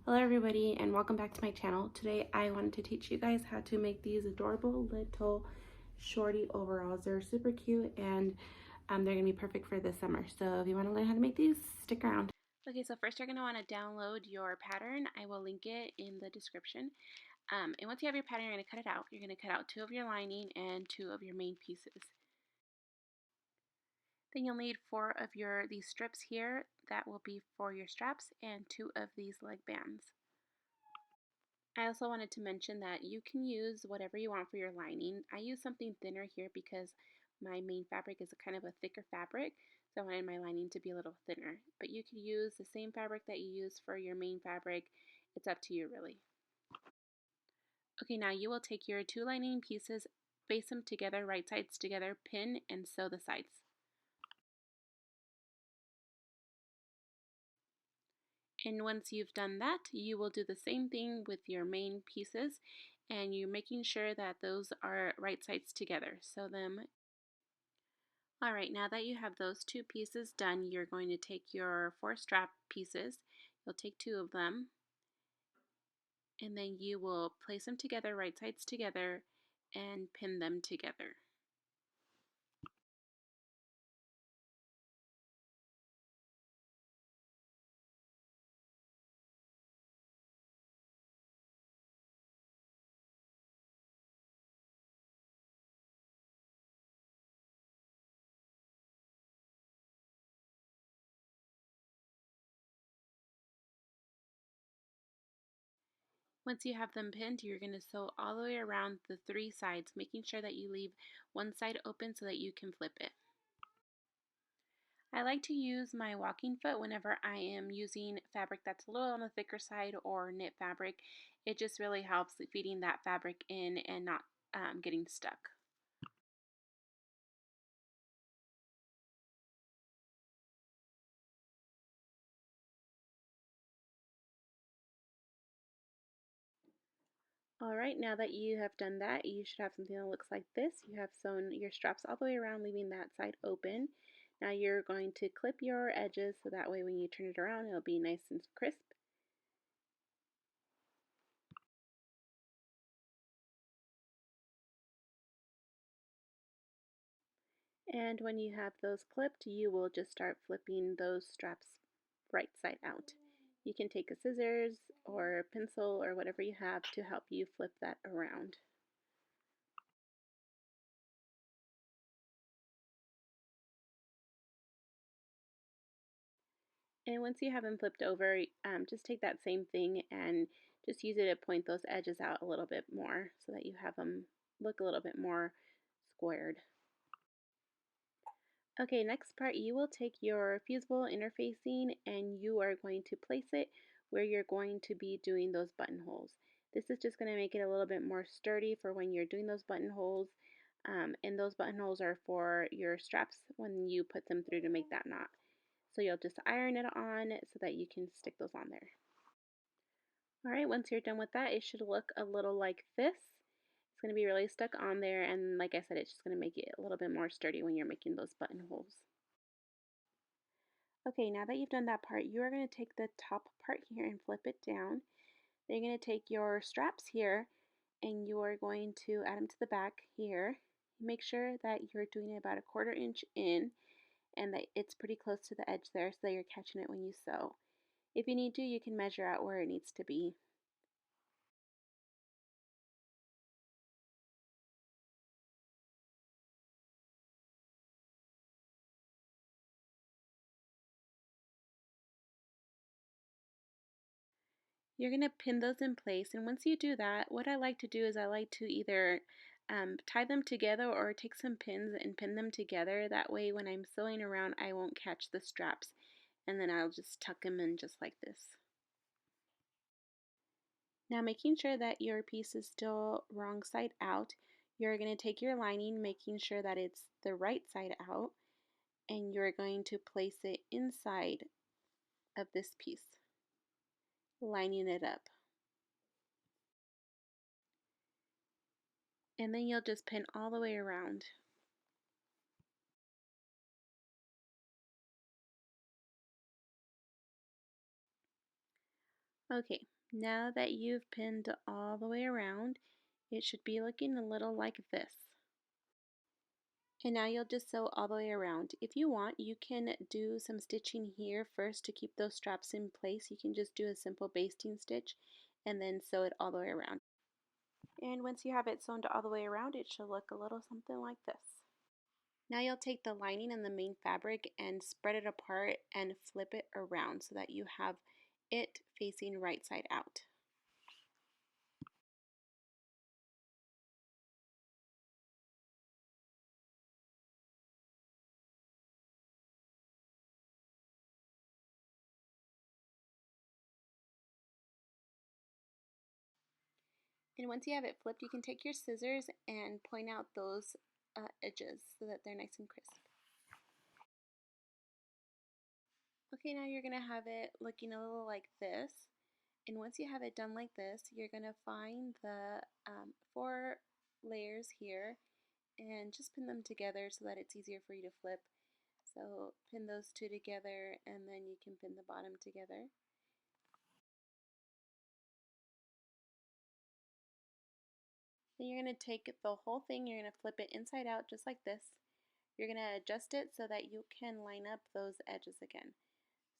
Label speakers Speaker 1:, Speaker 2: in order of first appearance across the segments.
Speaker 1: Hello everybody and welcome back to my channel. Today I wanted to teach you guys how to make these adorable little shorty overalls. They're super cute and they're going to be perfect for this summer. So if you want to learn how to make these, stick around. Okay, so first you're going to want to download your pattern. I will link it in the description. And once you have your pattern, you're going to cut it out. You're going to cut out 2 of your lining and 2 of your main pieces. Then you'll need 4 of these strips here. That will be for your straps and 2 of these leg bands. I also wanted to mention that you can use whatever you want for your lining. I use something thinner here because my main fabric is a kind of a thicker fabric, so I wanted my lining to be a little thinner. But you could use the same fabric that you use for your main fabric. It's up to you really. Okay, now you will take your 2 lining pieces, baste them together, right sides together, pin and sew the sides. And once you've done that, you will do the same thing with your main pieces, and you're making sure that those are right sides together. Sew them. Alright, now that you have those 2 pieces done, you're going to take your 4 strap pieces. You'll take 2 of them, and then you will place them together, right sides together, and pin them together. Once you have them pinned, you're going to sew all the way around the 3 sides, making sure that you leave one side open so that you can flip it. I like to use my walking foot whenever I am using fabric that's a little on the thicker side or knit fabric. It just really helps feeding that fabric in and not getting stuck. Alright, now that you have done that, you should have something that looks like this. You have sewn your straps all the way around, leaving that side open. Now you're going to clip your edges so that way when you turn it around, it'll be nice and crisp. And when you have those clipped, you will just start flipping those straps right side out. You can take a scissors or a pencil or whatever you have to help you flip that around. And once you have them flipped over, just take that same thing and just use it to point those edges out a little bit more so that you have them look a little bit more squared. Okay, next part, you will take your fusible interfacing and you are going to place it where you're going to be doing those buttonholes. This is just going to make it a little bit more sturdy for when you're doing those buttonholes, and those buttonholes are for your straps when you put them through to make that knot. So you'll just iron it on so that you can stick those on there. Alright, once you're done with that, it should look a little like this. It's going to be really stuck on there, and like I said, it's just going to make it a little bit more sturdy when you're making those buttonholes. Okay, now that you've done that part, you are going to take the top part here and flip it down. Then you're going to take your straps here and you are going to add them to the back here. Make sure that you're doing it about a 1/4 inch in and that it's pretty close to the edge there so that you're catching it when you sew. If you need to, you can measure out where it needs to be. You're going to pin those in place, and once you do that, what I like to do is I like to either tie them together or take some pins and pin them together. That way when I'm sewing around I won't catch the straps, and then I'll just tuck them in just like this. Now, making sure that your piece is still wrong side out, you're going to take your lining, making sure that it's the right side out, and you're going to place it inside of this piece, lining it up. And then you'll just pin all the way around. Okay, Now that you've pinned all the way around, it should be looking a little like this. And now you'll just sew all the way around. If you want, you can do some stitching here first to keep those straps in place. You can just do a simple basting stitch and then sew it all the way around. And once you have it sewn all the way around, it should look a little something like this. Now you'll take the lining and the main fabric and spread it apart and flip it around so that you have it facing right side out. And once you have it flipped, you can take your scissors and point out those edges so that they're nice and crisp. Okay, now you're going to have it looking a little like this. And once you have it done like this, you're going to find the 4 layers here and just pin them together so that it's easier for you to flip. So pin those 2 together and then you can pin the bottom together. Then you're going to take the whole thing, you're going to flip it inside out just like this. You're going to adjust it so that you can line up those edges again.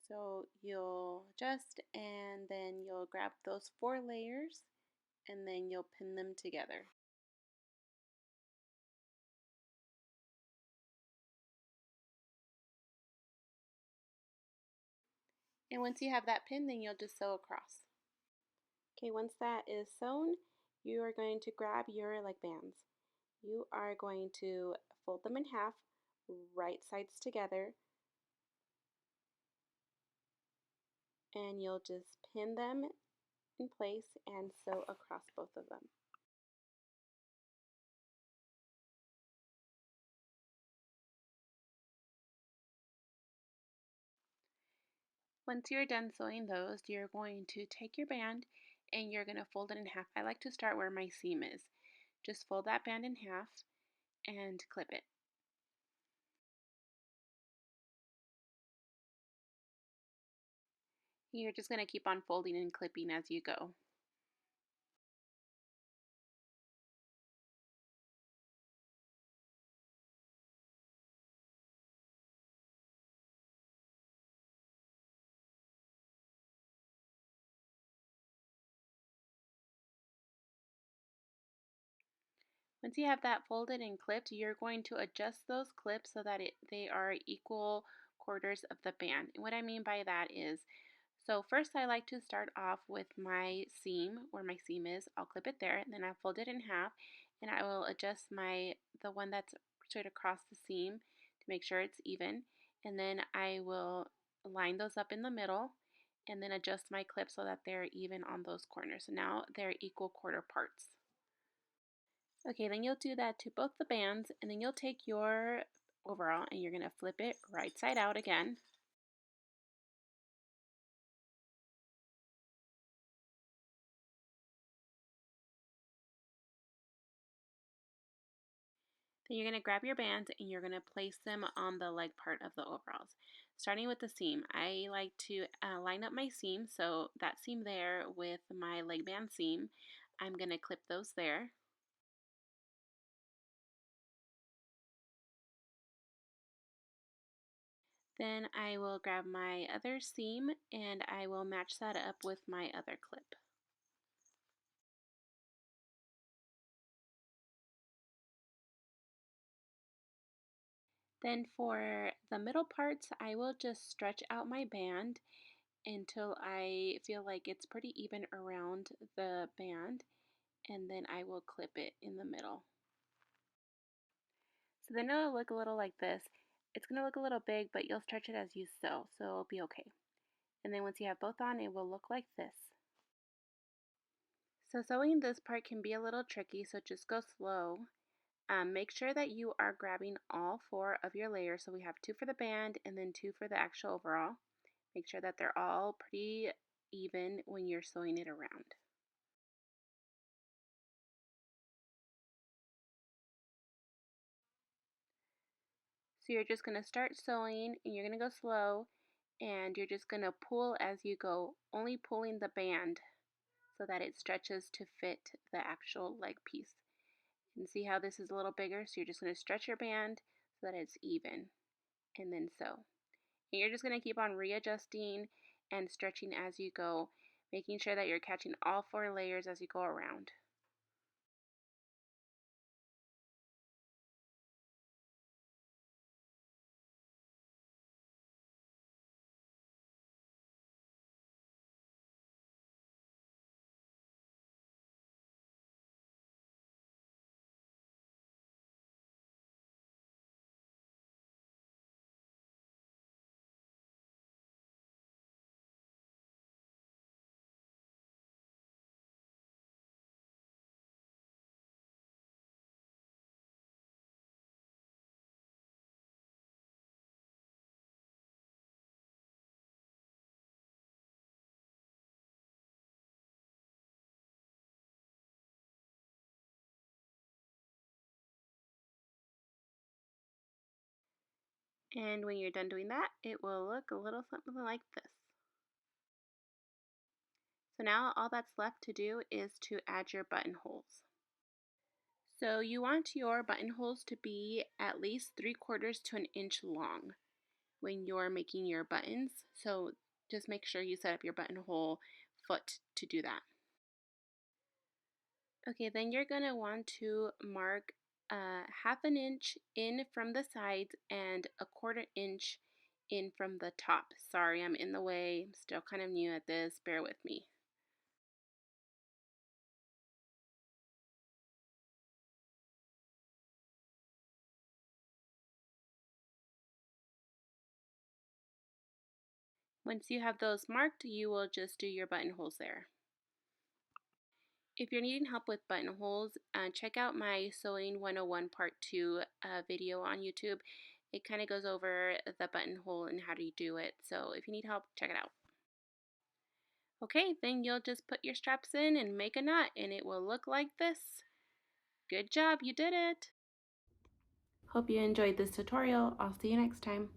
Speaker 1: So you'll adjust and then you'll grab those 4 layers and then you'll pin them together. And once you have that pinned, then you'll just sew across. Okay, once that is sewn, you are going to grab your leg bands. You are going to fold them in half, right sides together, and you'll just pin them in place and sew across both of them. Once you're done sewing those, you're going to take your band and you're going to fold it in half. I like to start where my seam is. Just fold that band in half and clip it. You're just going to keep on folding and clipping as you go. Once you have that folded and clipped, you're going to adjust those clips so that they are equal quarters of the band. And what I mean by that is, so first I like to start off with my seam, where my seam is. I'll clip it there, and then I'll fold it in half, and I will adjust the one that's straight across the seam to make sure it's even. And then I will line those up in the middle, and then adjust my clip so that they're even on those corners. So now they're equal quarter parts. Okay, then you'll do that to both the bands, and then you'll take your overall and you're going to flip it right side out again. Then you're going to grab your bands and you're going to place them on the leg part of the overalls. Starting with the seam, I like to line up my seam, so that seam there with my leg band seam, I'm going to clip those there. Then I will grab my other seam and I will match that up with my other clip. Then for the middle parts, I will just stretch out my band until I feel like it's pretty even around the band, and then I will clip it in the middle. So then it'll look a little like this. It's going to look a little big, but you'll stretch it as you sew, so it'll be okay. And then once you have both on, it will look like this. So sewing this part can be a little tricky, so just go slow. Make sure that you are grabbing all 4 of your layers. So we have 2 for the band and then 2 for the actual overall. Make sure that they're all pretty even when you're sewing it around. So you're just going to start sewing and you're going to go slow and you're just going to pull as you go, only pulling the band so that it stretches to fit the actual leg piece. And see how this is a little bigger? So you're just going to stretch your band so that it's even, and then sew. And you're just going to keep on readjusting and stretching as you go, making sure that you're catching all 4 layers as you go around. And when you're done doing that, it will look a little something like this. So now all that's left to do is to add your buttonholes. So you want your buttonholes to be at least 3/4 to an inch long when you're making your buttons. So just make sure you set up your buttonhole foot to do that. Okay, then you're going to want to mark 1/2 an inch in from the sides and 1/4 inch in from the top. Sorry, I'm in the way. I'm still kind of new at this. Bear with me. Once you have those marked, you will just do your buttonholes there. If you're needing help with buttonholes, check out my Sewing 101 Part 2 video on YouTube. It kind of goes over the buttonhole and how to do it. So if you need help, check it out. Okay, then you'll just put your straps in and make a knot, and it will look like this. Good job, you did it! Hope you enjoyed this tutorial. I'll see you next time.